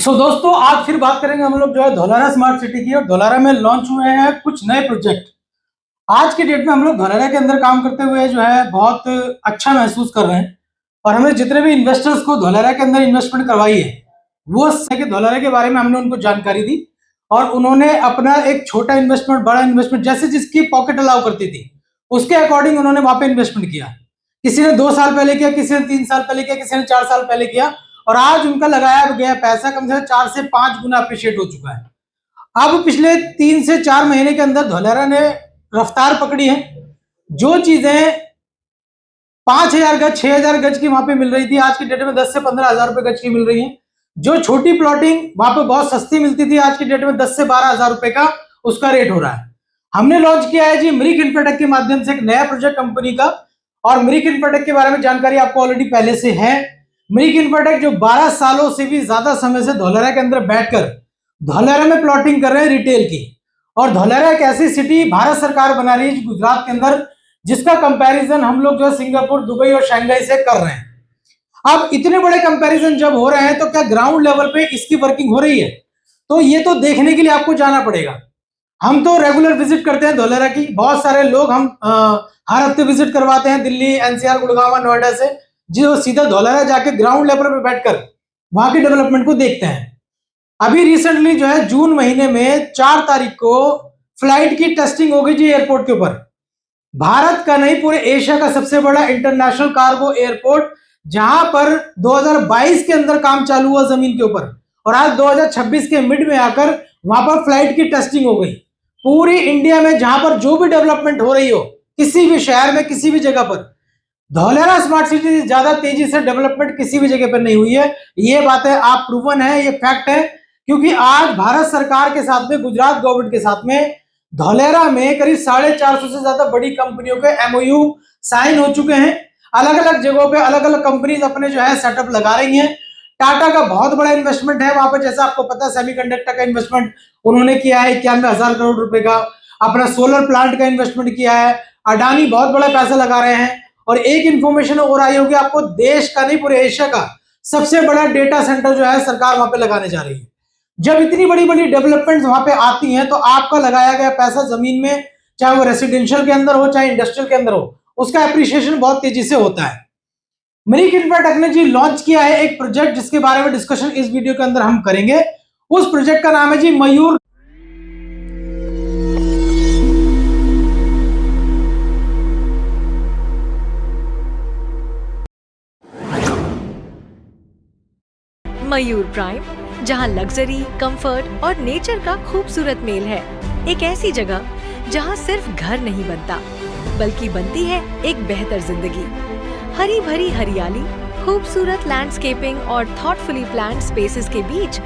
दोस्तों आज फिर बात करेंगे हम लोग जो है धौलारा स्मार्ट सिटी की। और धौलारा में लॉन्च हुए हैं कुछ नए प्रोजेक्ट। आज के डेट में हम लोग धौलारा के अंदर काम करते हुए जो है बहुत अच्छा महसूस कर रहे हैं। और हमने जितने भी इन्वेस्टर्स को धौलारा के अंदर इन्वेस्टमेंट करवाई है वो धौलारा के बारे में हमने उनको जानकारी दी और उन्होंने अपना एक छोटा इन्वेस्टमेंट बड़ा इन्वेस्टमेंट जैसे जिसकी पॉकेट अलाउ करती थी उसके अकॉर्डिंग उन्होंने वहां पे इन्वेस्टमेंट किया। किसी ने 2 साल पहले किया, किसी ने 3 साल पहले किया, किसी ने 4 साल पहले किया और आज उनका लगाया गया पैसा कम से कम 4 से 5 गुना अप्रिशिएट हो चुका है। अब पिछले 3 से 4 महीने के अंदर धौलारा ने रफ्तार पकड़ी है। जो चीजें 5,000 गज 6,000 गज की वहां पे मिल रही थी आज की डेट में 10 से 15,000 रुपए गज की मिल रही है। जो छोटी प्लॉटिंग वहां पे बहुत सस्ती मिलती थी आज की डेट में 10 से 12,000 रुपए का उसका रेट हो रहा है। हमने लॉन्च किया है जी मिरिक इन्फ्राटेक के माध्यम से एक नया प्रोजेक्ट कंपनी का। और मिरिक इन्फ्राटेक के बारे में जानकारी आपको ऑलरेडी पहले से है। मिरिक इन्फ्राटेक जो 12 सालों से भी ज्यादा समय से धौलारा के अंदर बैठकर धौलारा में प्लॉटिंग कर रहे हैं रिटेल की। और धौलारा एक ऐसी सिटी भारत सरकार बना रही है गुजरात के अंदर जिसका कंपैरिजन हम लोग जो सिंगापुर, दुबई और शंघाई से कर रहे हैं। अब इतने बड़े कंपैरिजन जब हो रहे हैं तो क्या ग्राउंड लेवल पे इसकी वर्किंग हो रही है? तो ये तो देखने के लिए आपको जाना पड़ेगा। हम तो रेगुलर विजिट करते हैं धौलारा की, बहुत सारे लोग हम हर हफ्ते विजिट करवाते हैं दिल्ली, एनसीआर, गुड़गांव, नोएडा से, जो सीधा धौलारा जाके ग्राउंड लेवल पे बैठकर वहां की डेवलपमेंट को देखते हैं। अभी रिसेंटली जो है जून महीने में 4 तारीख को फ्लाइट की टेस्टिंग हो गई जी एयरपोर्ट के ऊपर। भारत का नहीं पूरे एशिया का सबसे बड़ा इंटरनेशनल कार्गो एयरपोर्ट जहां पर 2022 के अंदर काम चालू हुआ जमीन के ऊपर और आज 2026 के मिड में आकर वहां पर फ्लाइट की टेस्टिंग हो गई। पूरी इंडिया में जहां पर जो भी डेवलपमेंट हो रही हो किसी भी शहर में किसी भी जगह पर धौलारा स्मार्ट सिटी से ज्यादा तेजी से डेवलपमेंट किसी भी जगह पर नहीं हुई है। ये बातें आप प्रूवन है, ये फैक्ट है, क्योंकि आज भारत सरकार के साथ में गुजरात गवर्नमेंट के साथ में धौलारा में करीब 450 से ज्यादा बड़ी कंपनियों के एमओयू साइन हो चुके हैं। अलग अलग जगहों पे अलग अलग कंपनीज अपने जो है सेटअप लगा रही हैं। टाटा का बहुत बड़ा इन्वेस्टमेंट है वहां पर, जैसा आपको पता है सेमीकंडक्टर का इन्वेस्टमेंट उन्होंने किया है 91,000 करोड़ रुपए का। अपना सोलर प्लांट का इन्वेस्टमेंट किया है। अडानी बहुत बड़ा पैसा लगा रहे हैं। और एक इंफॉर्मेशन और आई होगी आपको, देश का नहीं पूरे एशिया का सबसे बड़ा डेटा सेंटर जो है सरकार वहां पे लगाने जा रही है। जब इतनी बड़ी बड़ी डेवलपमेंट्स वहां पे आती हैं तो आपका लगाया गया पैसा जमीन में, चाहे वो रेसिडेंशियल के अंदर हो चाहे इंडस्ट्रियल के अंदर हो, उसका एप्रिसिएशन बहुत तेजी से होता है। मिरिक इन्फ्राटेक ने जी लॉन्च किया है एक प्रोजेक्ट जिसके बारे में डिस्कशन इस वीडियो के अंदर हम करेंगे। उस प्रोजेक्ट का नाम है जी मयूर। मयूर प्राइम, जहां लग्जरी, कंफर्ट और नेचर का खूबसूरत मेल है। एक ऐसी जगह जहां सिर्फ घर नहीं बनता बल्कि बनती है एक बेहतर जिंदगी। हरी भरी हरियाली, खूबसूरत लैंडस्केपिंग और थॉटफुली प्लान्ड स्पेसेस के बीच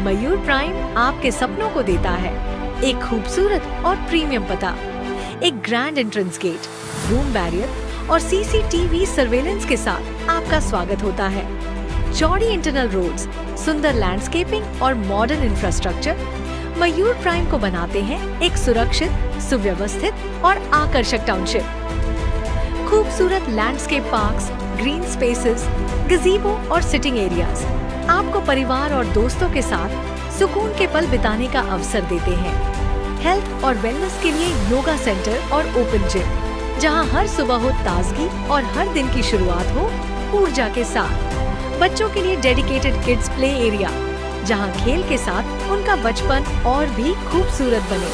मयूर प्राइम आपके सपनों को देता है एक खूबसूरत और प्रीमियम पता, एक grand entrance gate, room barrier और सीसीटीवी सर्वेलेंस के साथ आपका स्वागत होता है। चौड़ी इंटरनल रोड्स, सुंदर लैंडस्केपिंग और मॉडर्न इंफ्रास्ट्रक्चर मयूर प्राइम को बनाते हैं एक सुरक्षित, सुव्यवस्थित और आकर्षक टाउनशिप। खूबसूरत लैंडस्केप पार्क्स, ग्रीन स्पेसेस, गज़ीबो और सिटिंग एरियाज आपको परिवार और दोस्तों के साथ सुकून के पल बिताने का अवसर देते हैं। हेल्थ और वेलनेस के लिए योगा सेंटर और ओपन जिम, जहां हर सुबह हो ताजगी और हर दिन की शुरुआत हो ऊर्जा के साथ। बच्चों के लिए डेडिकेटेड किड्स प्ले एरिया, जहां खेल के साथ उनका बचपन और भी खूबसूरत बने।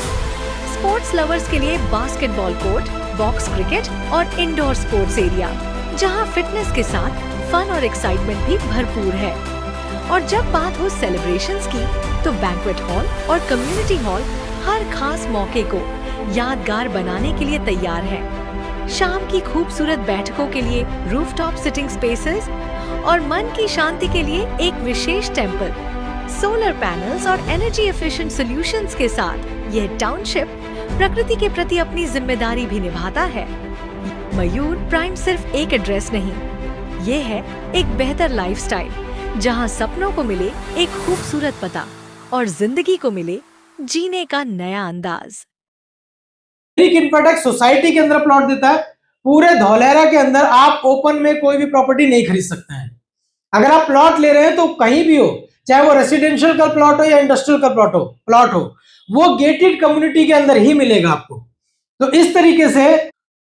स्पोर्ट्स लवर्स के लिए बास्केटबॉल कोर्ट, बॉक्स क्रिकेट और इंडोर स्पोर्ट्स एरिया, जहां फिटनेस के साथ फन और एक्साइटमेंट भी भरपूर है। और जब बात हो सेलिब्रेशंस की, तो बैंक्वेट हॉल और कम्युनिटी हॉल हर खास मौके को यादगार बनाने के लिए तैयार है। शाम की खूबसूरत बैठकों के लिए रूफटॉप सिटिंग स्पेसेस और मन की शांति के लिए एक विशेष टेम्पल। सोलर पैनल्स और एनर्जी एफिशिएंट सॉल्यूशंस के साथ यह टाउनशिप प्रकृति के प्रति अपनी जिम्मेदारी भी निभाता है। मयूर प्राइम सिर्फ एक एड्रेस नहीं, ये है एक बेहतर लाइफस्टाइल जहां सपनों को मिले एक खूबसूरत पता और जिंदगी को मिले जीने का नया अंदाज। मिरिक इन्फ्राटेक सोसाइटी के अंदर प्लॉट देता है। पूरे धौलारा के अंदर आप ओपन में कोई भी प्रॉपर्टी नहीं खरीद सकते हैं। अगर आप प्लॉट ले रहे हैं तो कहीं भी हो, चाहे वो रेसिडेंशियल का प्लॉट हो या इंडस्ट्रियल का प्लॉट हो, वो गेटेड कम्युनिटी के अंदर ही मिलेगा आपको। तो इस तरीके से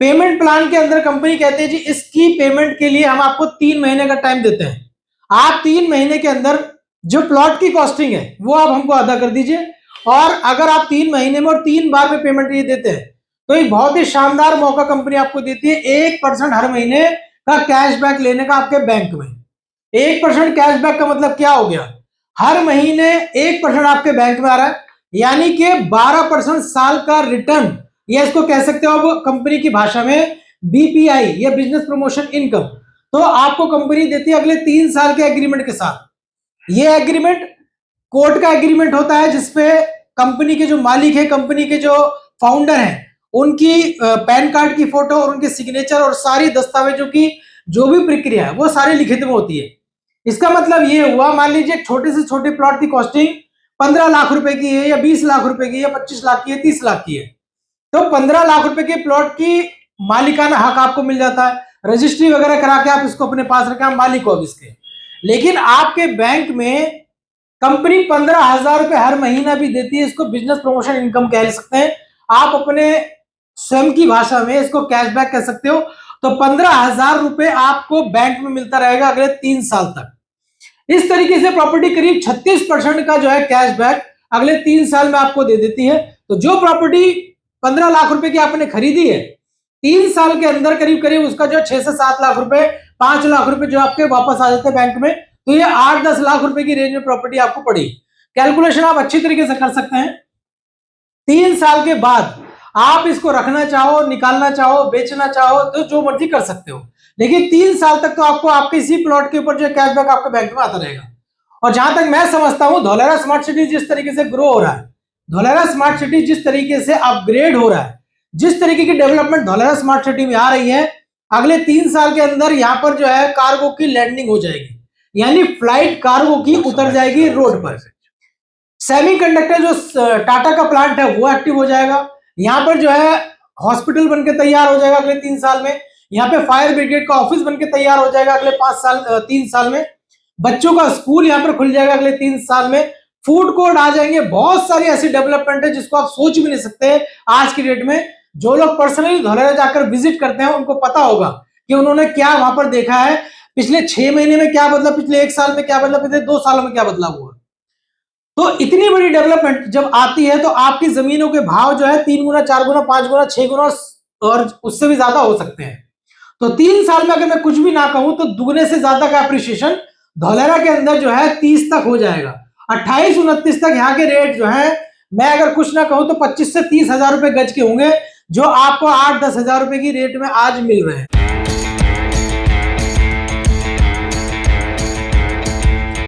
पेमेंट प्लान के अंदर कंपनी कहते हैं जी इसकी पेमेंट के लिए हम आपको 3 महीने का टाइम देते हैं, आप 3 महीने के अंदर जो प्लॉट की कॉस्टिंग है वो आप हमको अदा कर दीजिए, और अगर आप 3 महीने में और 3 बार में पेमेंट ये देते हैं तो एक बहुत ही शानदार मौका कंपनी आपको देती है 1% हर महीने का कैशबैक लेने का आपके बैंक में। 1% कैशबैक का मतलब क्या हो गया, हर महीने 1% आपके बैंक में आ रहा है, यानी कि 12% साल का रिटर्न, या इसको कह सकते हो आप कंपनी की भाषा में बीपीआई या बिजनेस प्रमोशन इनकम, तो आपको कंपनी देती है अगले 3 साल के एग्रीमेंट के साथ। ये एग्रीमेंट कोर्ट का एग्रीमेंट होता है जिसपे कंपनी के जो मालिक है, कंपनी के जो फाउंडर हैं, उनकी पैन कार्ड की फोटो और उनके सिग्नेचर और सारी दस्तावेजों की जो भी प्रक्रिया है वो सारी लिखित में होती है। इसका मतलब ये हुआ, मान लीजिए छोटे से छोटे प्लॉट की कॉस्टिंग 15 लाख रुपए की है या 20 लाख रुपए की है या 25 लाख की है, 30 लाख की है, तो 15 लाख रुपए के प्लॉट की मालिकाना हक आपको मिल जाता है, रजिस्ट्री वगैरह करा के आप इसको अपने पास रखें, आप मालिक हो अब इसके। लेकिन आपके बैंक में कंपनी 15,000 रुपए हर महीना भी देती है, इसको बिजनेस प्रमोशन इनकम कह सकते हैं, आप अपने स्वयं की भाषा में इसको कैशबैक कह सकते हो। तो 15,000 रुपए आपको बैंक में मिलता रहेगा अगले 3 साल तक। इस तरीके से प्रॉपर्टी करीब 36% का जो है कैशबैक अगले 3 साल में आपको दे देती है। तो जो प्रॉपर्टी 15 लाख रुपए की आपने खरीदी है, 3 साल के अंदर करीब करीब उसका जो 6 से 7 लाख रुपए, 5 लाख रुपए जो आपके वापस आ जाते हैं बैंक में, तो ये 8-10 लाख रुपए की रेंज में प्रॉपर्टी आपको पड़ी। कैलकुलेशन आप अच्छी तरीके से कर सकते हैं। 3 साल के बाद आप इसको रखना चाहो, निकालना चाहो, बेचना चाहो तो जो मर्जी कर सकते हो, लेकिन 3 साल तक तो आपको आपके इसी प्लॉट के ऊपर जो कैशबैक आपके बैंक में आता रहेगा। और जहां तक मैं समझता हूं, धौलेरा स्मार्ट सिटी जिस तरीके से ग्रो हो रहा है, धौलेरा स्मार्ट सिटी जिस तरीके से अपग्रेड हो रहा है, जिस तरीके की डेवलपमेंट धौलेरा स्मार्ट सिटी में आ रही है, अगले 3 साल के अंदर यहाँ पर जो है कार्गो की लैंडिंग हो जाएगी, यानी फ्लाइट कार्गो की उतर जाएगी रोड पर। सेमीकंडक्टर जो टाटा का प्लांट है वो एक्टिव हो जाएगा, यहाँ पर जो है हॉस्पिटल बनके तैयार हो जाएगा अगले 3 साल में, यहाँ पे फायर ब्रिगेड का ऑफिस बनके तैयार हो जाएगा अगले 3 साल में, बच्चों का स्कूल यहाँ पर खुल जाएगा अगले 3 साल में, फूड कोर्ट आ जाएंगे, बहुत सारी ऐसी डेवलपमेंट है जिसको आप सोच भी नहीं सकते आज की डेट में। जो लोग पर्सनली धौलेरा जाकर विजिट करते हैं उनको पता होगा कि उन्होंने क्या वहां पर देखा है, पिछले 6 महीने में क्या बदला, पिछले 1 साल में क्या बदला, पिछले 2 सालों में क्या बदलाव हुआ। तो इतनी बड़ी डेवलपमेंट जब आती है तो आपकी जमीनों के भाव जो है 3 गुना, 4 गुना, 5 गुना, 6 गुना और उससे भी ज्यादा हो सकते हैं। तो 3 साल में अगर मैं कुछ भी ना कहूं तो दुगने से ज्यादा का अप्रिसिएशन धौलेरा के अंदर जो है 30 तक हो जाएगा। 28-29 तक यहाँ के रेट जो है, मैं अगर कुछ ना कहूं तो 25 से 30 हजार रुपए गज के होंगे, जो आपको 8-10 हजार रुपए की रेट में आज मिल रहे हैं।